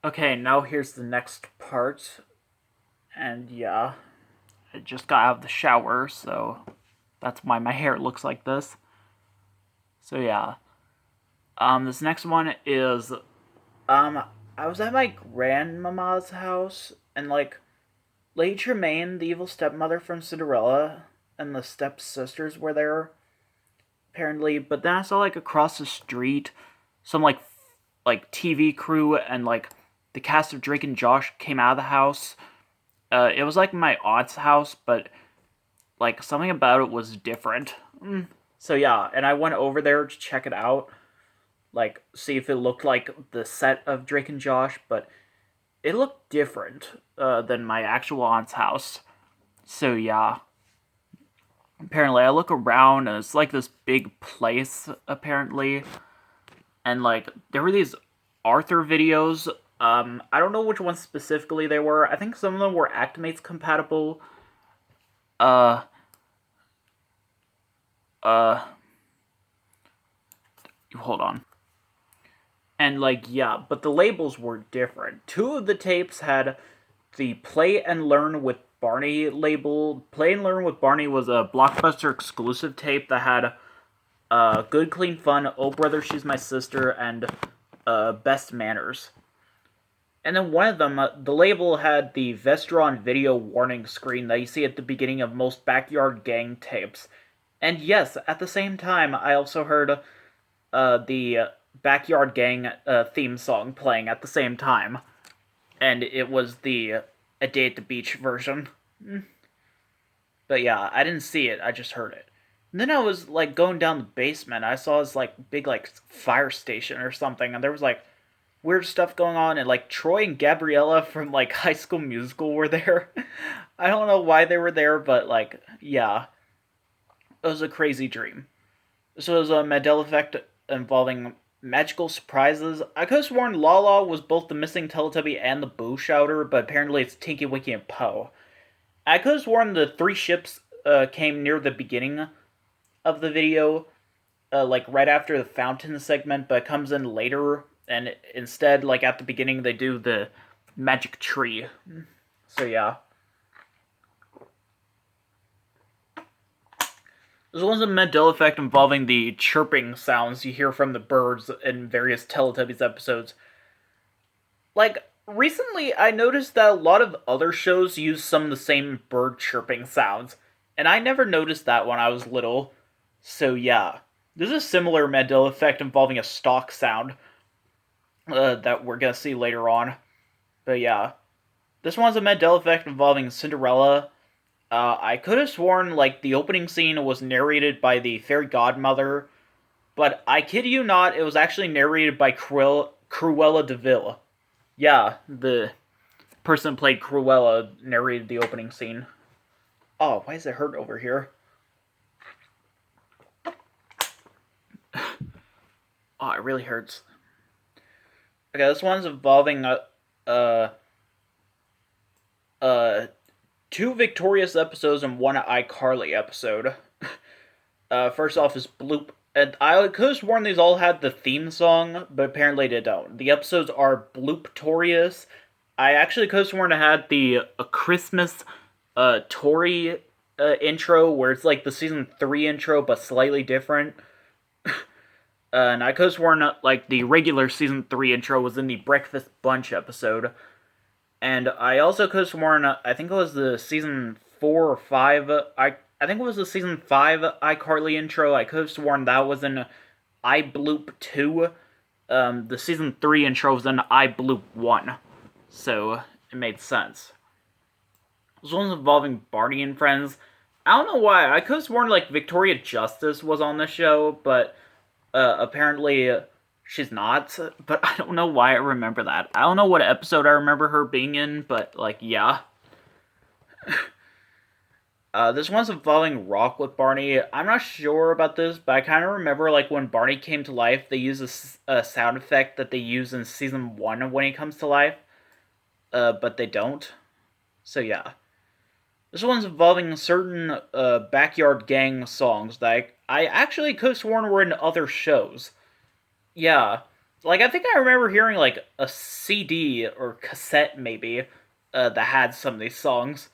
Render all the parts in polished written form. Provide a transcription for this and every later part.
Okay, now here's the next part. And yeah, I just got out of the shower, so that's why my hair looks like this. So yeah. This next one is um I was at my grandmama's house and Lady Tremaine, the evil stepmother from Cinderella, and the stepsisters were there, apparently, but then I saw across the street some TV crew and the cast of Drake and Josh came out of the house. It was like my aunt's house, but something about it was different. So yeah, and I went over there to check it out, see if it looked like the set of Drake and Josh, but it looked different than my actual aunt's house. So yeah, apparently I look around and it's like this big place apparently, and there were these Arthur videos. I don't know which ones specifically they were. I think some of them were Actimates compatible. Uh, uh, hold on. And yeah, but the labels were different. Two of the tapes had the Play and Learn with Barney label. Play and Learn with Barney was a Blockbuster exclusive tape that had Good Clean Fun, Oh Brother She's My Sister, and Best Manners. And then one of them, the label had the Vestron video warning screen that you see at the beginning of most Backyard Gang tapes. And yes, at the same time, I also heard the Backyard Gang theme song playing at the same time. And it was the A Day at the Beach version. But yeah, I didn't see it, I just heard it. And then I was going down the basement, I saw this big fire station or something, and there was weird stuff going on, and Troy and Gabriella from High School Musical were there. I don't know why they were there, but yeah, it was a crazy dream. This was a Mandela effect involving magical surprises. I could have sworn Lala was both the missing Teletubby and the Boo Shouter, but apparently it's Tinky Winky and Poe. I could have sworn the three ships came near the beginning of the video, right after the fountain segment, but it comes in later, and instead, at the beginning, they do the magic tree. So yeah. This one's a Mandela effect involving the chirping sounds you hear from the birds in various Teletubbies episodes. Recently, I noticed that a lot of other shows use some of the same bird chirping sounds, and I never noticed that when I was little. So yeah. There's a similar Mandela effect involving a stock sound that we're gonna see later on. But yeah. This one's a Mandela effect involving Cinderella. I could have sworn the opening scene was narrated by the fairy godmother, but I kid you not, it was actually narrated by Cruella de Vil. Yeah, the person who played Cruella narrated the opening scene. Oh, why does it hurt over here? Oh, it really hurts. Okay, this one's involving two Victorious episodes and one iCarly episode. First off is Bloop. And I could have sworn these all had the theme song, but apparently they don't. The episodes are Blooptorious. I actually could have sworn it had the Christmas Tory intro, where it's the season 3 intro, but slightly different. And I could have sworn the regular season 3 intro was in the Breakfast Bunch episode. And I also could have sworn, I think it was the season 4 or 5, I think it was the season 5 iCarly intro. I could have sworn that was in iBloop 2. The season 3 intro was in iBloop 1. So, it made sense. This one's involving Barney and Friends. I don't know why. I could have sworn Victoria Justice was on the show, but apparently she's not. But I don't know why I remember that. I don't know what episode I remember her being in, but yeah. This one's involving Rock with Barney. I'm not sure about this, but I kind of remember when Barney came to life, they use a sound effect that they use in season 1 when he comes to life. But they don't. So yeah. This one's involving certain Backyard Gang songs that I actually could have sworn were in other shows. Yeah. Like, I think I remember hearing, like, a CD or cassette, maybe, that had some of these songs.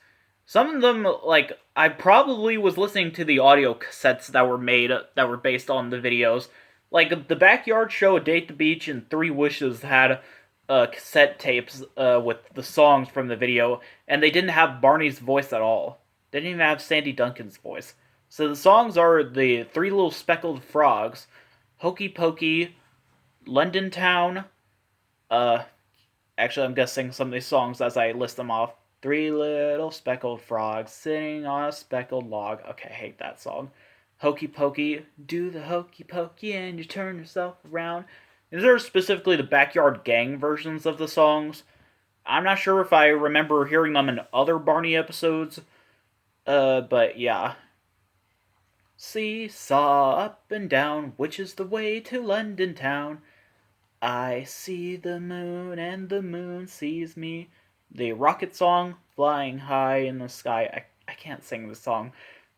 Some of them, like, I probably was listening to the audio cassettes that were made, that were based on the videos. Like, the Backyard Show, A Day at the Beach, and Three Wishes had cassette tapes with the songs from the video, and they didn't have Barney's voice at all. They didn't even have Sandy Duncan's voice. So the songs are the Three Little Speckled Frogs, Hokey Pokey, London Town. Uh, Actually, I'm gonna sing some of these songs as I list them off. Three little speckled frogs sitting on a speckled log. Okay, I hate that song. Hokey pokey, do the hokey pokey and you turn yourself around. These are specifically the Backyard Gang versions of the songs. I'm not sure if I remember hearing them in other Barney episodes, but yeah. Seesaw up and down, which is the way to London town? I see the moon and the moon sees me. The Rocket song, flying high in the sky. I can't sing the song.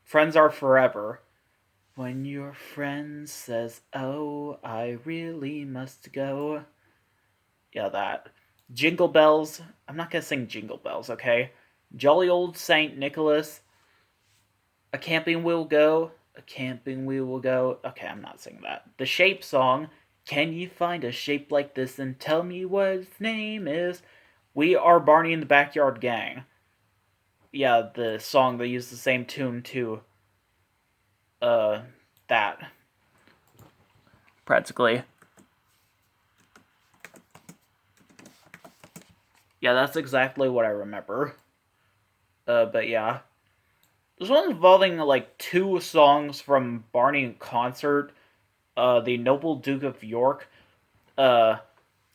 Friends are forever. When your friend says, oh, I really must go. Yeah, that. Jingle bells. I'm not gonna sing jingle bells, okay? Jolly old Saint Nicholas. A camping we'll go. A camping we will go. Okay, I'm not singing that. The Shape song. Can you find a shape like this and tell me what its name is? We are Barney and the Backyard Gang. Yeah, the song, they use the same tune to that. Practically. Yeah, that's exactly what I remember. But yeah. This one's involving like two songs from Barney in concert. The Noble Duke of York.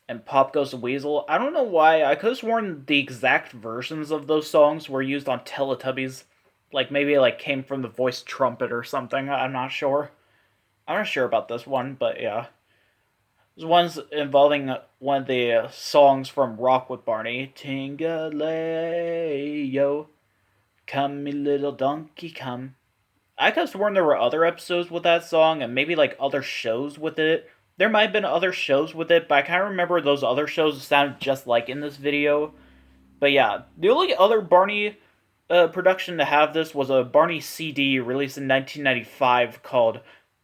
And Pop Goes the Weasel. I don't know why. I could have sworn the exact versions of those songs were used on Teletubbies. Like maybe like came from the voice trumpet or something. I'm not sure. I'm not sure about this one, but yeah. This one's involving one of the songs from Rock with Barney. Tingalay-yo, come me little donkey come. I could have sworn there were other episodes with that song and maybe like other shows with it. There might have been other shows with it, but I kind of remember those other shows sounded just like in this video. But yeah, the only other Barney production to have this was a Barney CD released in 1995 called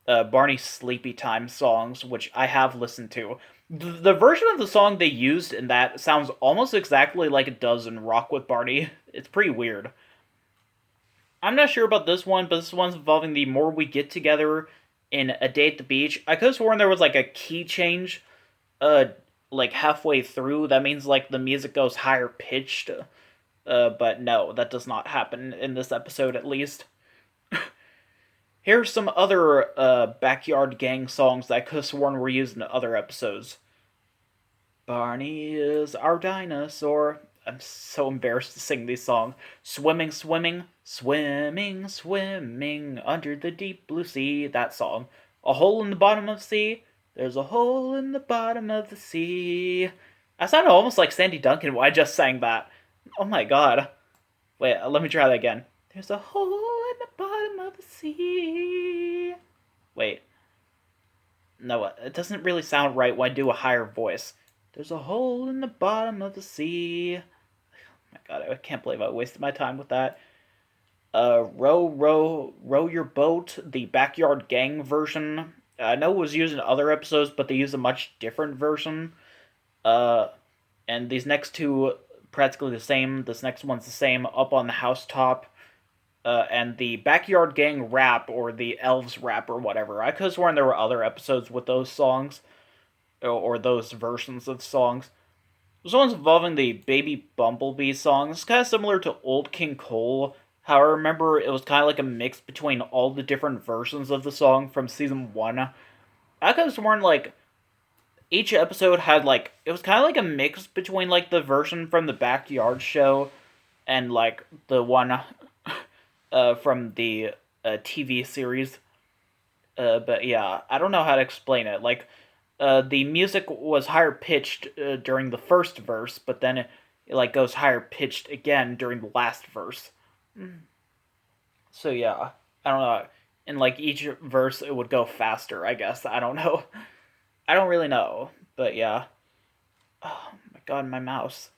Barney Sleepy Time Songs, which I have listened to. The version of the song they used in that sounds almost exactly like it does in Rock with Barney. It's pretty weird. I'm not sure about this one, but this one's involving the More We Get Together in A Day at the Beach. I could have sworn there was like a key change, uh, like halfway through. That means like the music goes higher pitched. But no, that does not happen in this episode at least. Here's some other Backyard Gang songs that I could have sworn were used in other episodes. Barney is our dinosaur. I'm so embarrassed to sing these songs. Swimming, swimming, swimming, swimming under the deep blue sea. That song. A hole in the bottom of the sea. There's a hole in the bottom of the sea. I sounded almost like Sandy Duncan when I just sang that. Oh my god. Wait, let me try that again. There's a hole in the bottom of the sea. Wait. No, it doesn't really sound right when I do a higher voice. There's a hole in the bottom of the sea. Oh my god, I can't believe I wasted my time with that. Row, row, row your boat, the Backyard Gang version. I know it was used in other episodes, but they used a much different version. And these next two practically the same. This next one's the same. Up on the housetop. And the Backyard Gang rap, or the Elves rap, or whatever. I could have sworn there were other episodes with those songs, or those versions of songs. This one's involving the Baby Bumblebee song. It's kind of similar to Old King Cole. How I remember it was kind of like a mix between all the different versions of the song from season 1. I could have sworn, like, each episode had, like, it was kind of like a mix between, like, the version from the Backyard Show and, like, the one from the TV series. But yeah, I don't know how to explain it. Like, the music was higher pitched during the first verse, but then it like goes higher pitched again during the last verse. So yeah, I don't know. In like each verse, it would go faster. I guess I don't know. I don't really know, But yeah. Oh my god, my mouse.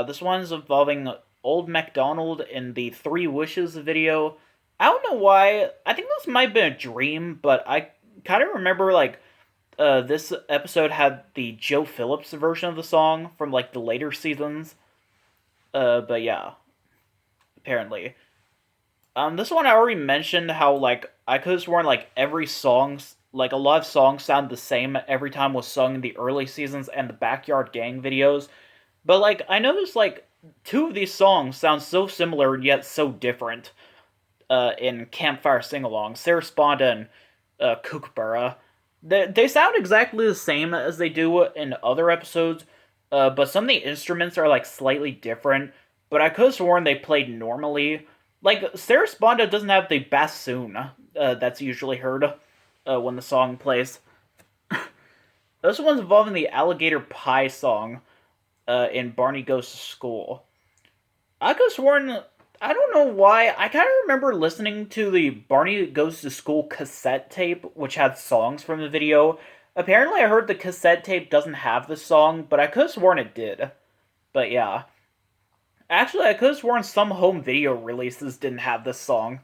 This one's involving Old MacDonald in the Three Wishes video. I don't know why. I think this might have been a dream, but I kind of remember like this episode had the Joe Phillips version of the song from like the later seasons. But yeah, apparently. This one I already mentioned how like I could have sworn like every songs like a lot of songs sound the same every time was sung in the early seasons and the Backyard Gang videos. But like I noticed like two of these songs sound so similar and yet so different. In Campfire Sing Along, Sarah Sponda and Kookaburra. They sound exactly the same as they do in other episodes, but some of the instruments are like slightly different. But I could have sworn they played normally. Like Sarah Sponda doesn't have the bassoon that's usually heard when the song plays. This one's involving the Alligator Pie song in Barney Goes to School. I could have sworn. I don't know why. I kind of remember listening to the Barney Goes to School cassette tape, which had songs from the video. Apparently, I heard the cassette tape doesn't have the song, but I could have sworn it did. But yeah. Actually, I could have sworn some home video releases didn't have this song.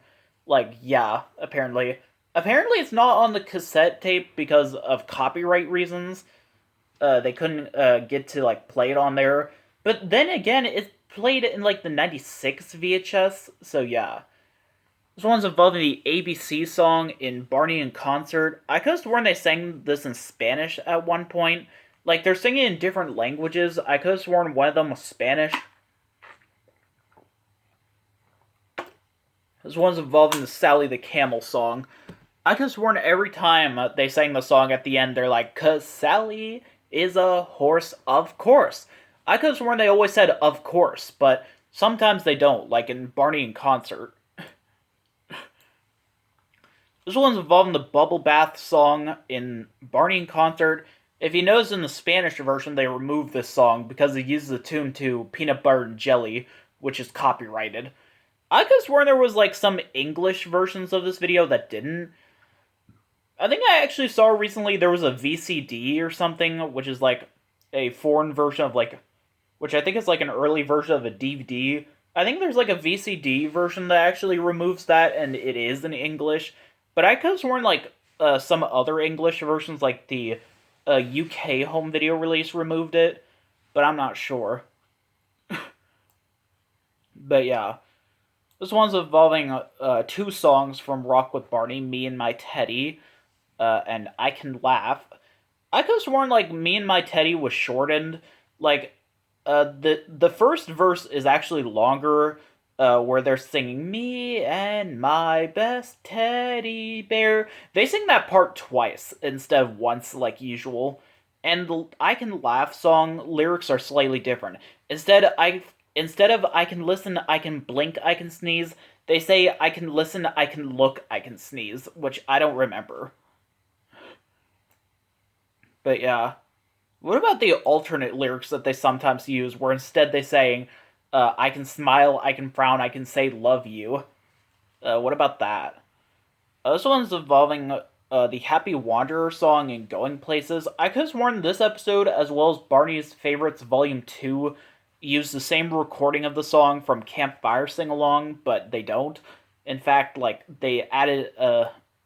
Like, yeah, apparently. Apparently, it's not on the cassette tape because of copyright reasons. They couldn't get to, like, play it on there. But then again, it's played in, like, the 96 VHS, so yeah. This one's involving the ABC song in Barney in Concert. I could have sworn they sang this in Spanish at one point. Like, they're singing in different languages. I could have sworn one of them was Spanish. This one's involving the Sally the Camel song. I could have sworn every time they sang the song at the end, they're like, 'cause Sally is a horse, of course. I could have sworn they always said, of course, but sometimes they don't, like in Barney in Concert. This one's involving the Bubble Bath song in Barney in Concert. If you notice in the Spanish version, they removed this song because it uses the tune to Peanut Butter and Jelly, which is copyrighted. I could have sworn there was like some English versions of this video that didn't. I think I actually saw recently there was a VCD or something, which is like a foreign version of like, which I think is like an early version of a DVD. I think there's like a VCD version that actually removes that, and it is in English. But I could have sworn like some other English versions, like the UK home video release, removed it, but I'm not sure. But yeah. This one's involving two songs from Rock with Barney, Me and My Teddy, and I Can Laugh. I could have sworn, like, Me and My Teddy was shortened. Like, the first verse is actually longer, where they're singing Me and My Best Teddy Bear. They sing that part twice instead of once, like usual. And the I Can Laugh song lyrics are slightly different. Instead of I can listen, I can blink, I can sneeze, they say I can listen, I can look, I can sneeze, which I don't remember. But yeah. What about the alternate lyrics that they sometimes use where instead they say, I can smile, I can frown, I can say love you? What about that? This one's involving the Happy Wanderer song in Going Places. I could have sworn this episode, as well as Barney's Favorites Volume 2, use the same recording of the song from Campfire Sing Along, but they don't. In fact, like, they added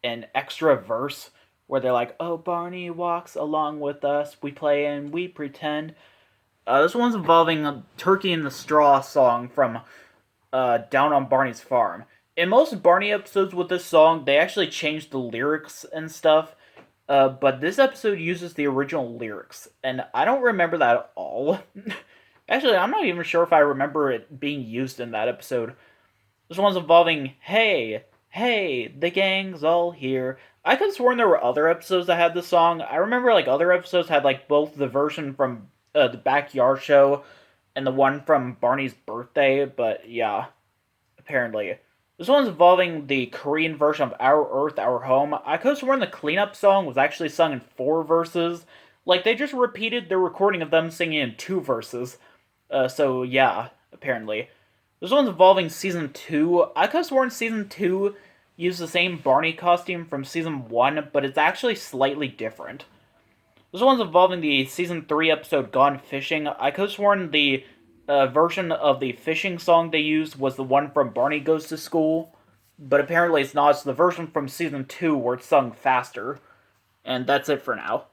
an extra verse where they're like, oh, Barney walks along with us, we play and we pretend. This one's involving a Turkey in the Straw song from Down on Barney's Farm. In most Barney episodes with this song, they actually changed the lyrics and stuff, but this episode uses the original lyrics, and I don't remember that at all. Actually, I'm not even sure if I remember it being used in that episode. This one's involving, hey, hey, the gang's all here. I could have sworn there were other episodes that had this song. I remember, like, other episodes had, like, both the version from the Backyard Show and the one from Barney's birthday, but yeah, apparently. This one's involving the Korean version of Our Earth, Our Home. I could have sworn the cleanup song was actually sung in 4 verses. Like, they just repeated the recording of them singing in 2 verses. So yeah, apparently. This one's involving Season 2. I could have sworn Season 2 used the same Barney costume from Season 1, but it's actually slightly different. This one's involving the season 3 episode Gone Fishing. I could have sworn the version of the fishing song they used was the one from Barney Goes to School, but apparently it's not. It's the version from season 2 where it's sung faster. And that's it for now.